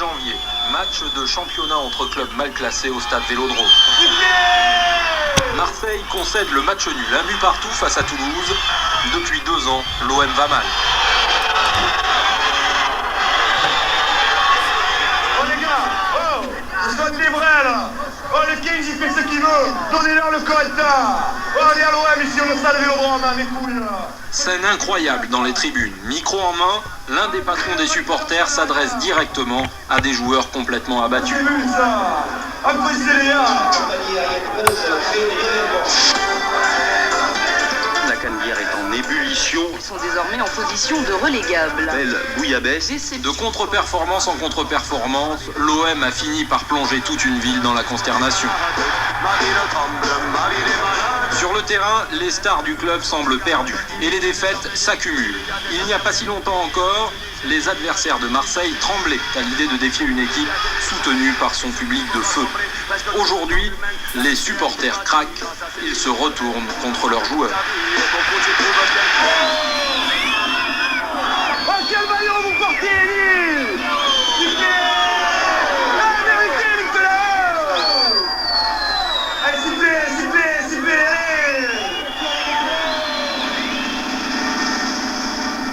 janvier, match de championnat entre clubs mal classés au stade Vélodrome. Marseille concède le match nul, 1 but partout face à Toulouse. Depuis 2 ans, l'OM va mal. Oh les gars, vous êtes des vrais là. Oh le King il fait ce qu'il veut. Donnez-leur le Colta. Oh allez à l'OM ici on le stade Vélodrome, hein, mes couilles là. Scène incroyable dans les tribunes. Micro en main, l'un des patrons des supporters s'adresse directement à des joueurs complètement abattus. J'ai vu ça. La Canebière est en ébullition. Ils sont désormais en position de relégable. Belle bouillabaisse. De contre-performance en contre-performance, l'OM a fini par plonger toute une ville dans la consternation. Sur le terrain, les stars du club semblent perdues et les défaites s'accumulent. Il n'y a pas si longtemps encore, les adversaires de Marseille tremblaient à l'idée de défier une équipe soutenue par son public de feu. Aujourd'hui, les supporters craquent, ils se retournent contre leurs joueurs. Oh quel maillot vous portez Élie. La vérité Nicolas. Allez s'il plaît, allez.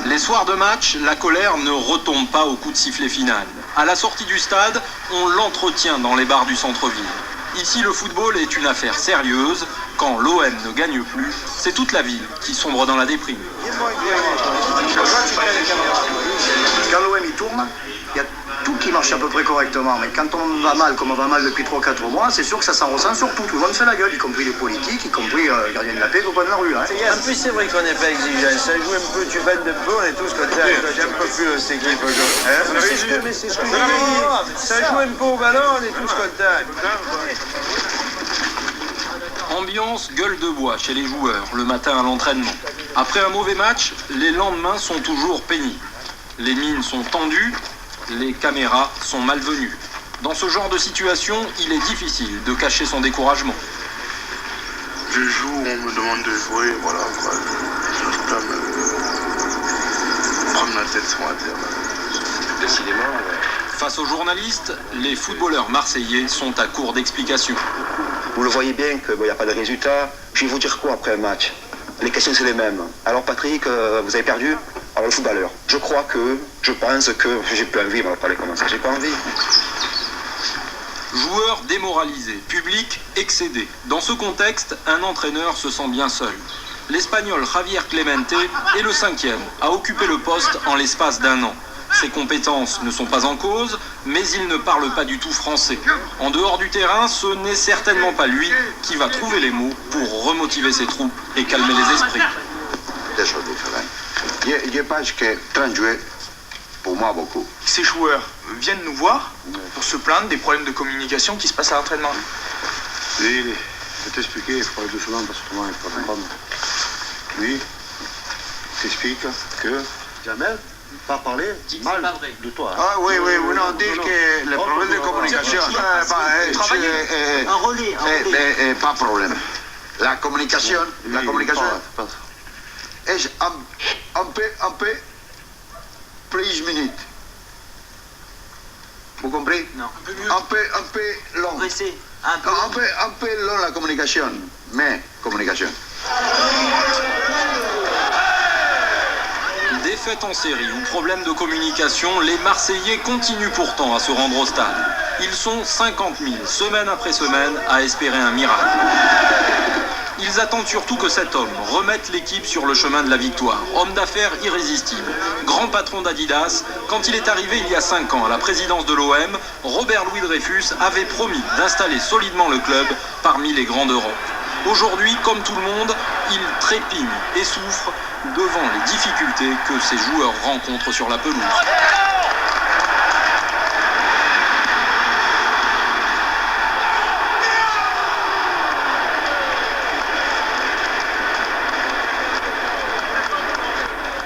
Les soirs de match, la colère ne retombe pas au coup de sifflet final. À la sortie du stade, on l'entretient dans les bars du centre-ville. Ici, le football est une affaire sérieuse. Quand l'OM ne gagne plus, c'est toute la ville qui sombre dans la déprime. Quand l'OM y tourne, il y a tout qui marche à peu près correctement. Mais quand on va mal, comme on va mal depuis 3 ou 4 mois, c'est sûr que ça s'en ressent sur tout. Tout le monde fait la gueule, y compris les politiques, y compris les gardiens de la paix au coin de la rue. Hein. En plus, c'est vrai qu'on n'est pas exigeant. Ça joue un peu, tu bandes un peu, on est tous contents. J'aime pas plus cette équipe. Mais c'est ce que je dis. Ça joue un peu au ballon, on est tous contents. Ambiance gueule de bois chez les joueurs le matin à l'entraînement. Après un mauvais match, les lendemains sont toujours pénibles. Les mines sont tendues, les caméras sont malvenues. Dans ce genre de situation, il est difficile de cacher son découragement. Je joue, on me demande de jouer, voilà quoi. Je n'ose pas me prendre la tête sur la terre. Décidément. Face aux journalistes, les footballeurs marseillais sont à court d'explications. Vous le voyez bien qu'il n'y a pas de résultat. Je vais vous dire quoi après un match? Les questions c'est les mêmes. Alors Patrick, vous avez perdu? Alors le footballeur. Je pense que j'ai plus envie, on va parler comme ça, j'ai pas envie. Joueurs démoralisés, public excédé. Dans ce contexte, un entraîneur se sent bien seul. L'Espagnol Javier Clemente est le 5e à occuper le poste en l'espace d'1 an. Ses compétences ne sont pas en cause, mais il ne parle pas du tout français. En dehors du terrain, ce n'est certainement pas lui qui va trouver les mots pour remotiver ses troupes et calmer les esprits. Des choses différentes. Je pense que 30 joueurs, pour moi, beaucoup. Ces joueurs viennent nous voir pour se plaindre des problèmes de communication qui se passent à l'entraînement. Oui, je vais t'expliquer, il faut parler doucement parce que autrement il ne faut pas comprendre. Oui, t'explique que Jamel, pas parler mal de toi. Hein. Ah oui, non, dire que le problème de communication, Un relais. pas problème. La communication, est un peu plus minute. Vous comprenez? Non. Un peu long. Pressé. Un peu long la communication, mais communication. Défaite en série ou problème de communication, les Marseillais continuent pourtant à se rendre au stade. Ils sont 50 000, semaine après semaine, à espérer un miracle. Ils attendent surtout que cet homme remette l'équipe sur le chemin de la victoire. Homme d'affaires irrésistible, grand patron d'Adidas, quand il est arrivé il y a 5 ans à la présidence de l'OM, Robert Louis Dreyfus avait promis d'installer solidement le club parmi les grands d'Europe. Aujourd'hui, comme tout le monde, il trépigne et souffre devant les difficultés que ses joueurs rencontrent sur la pelouse.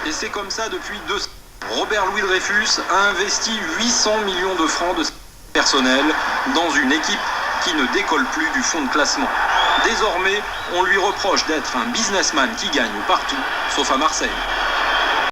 Et c'est comme ça depuis 2 ans. Robert Louis Dreyfus a investi 800 millions de francs de personnel dans une équipe qui ne décolle plus du fond de classement. Désormais, on lui reproche d'être un businessman qui gagne partout, sauf à Marseille.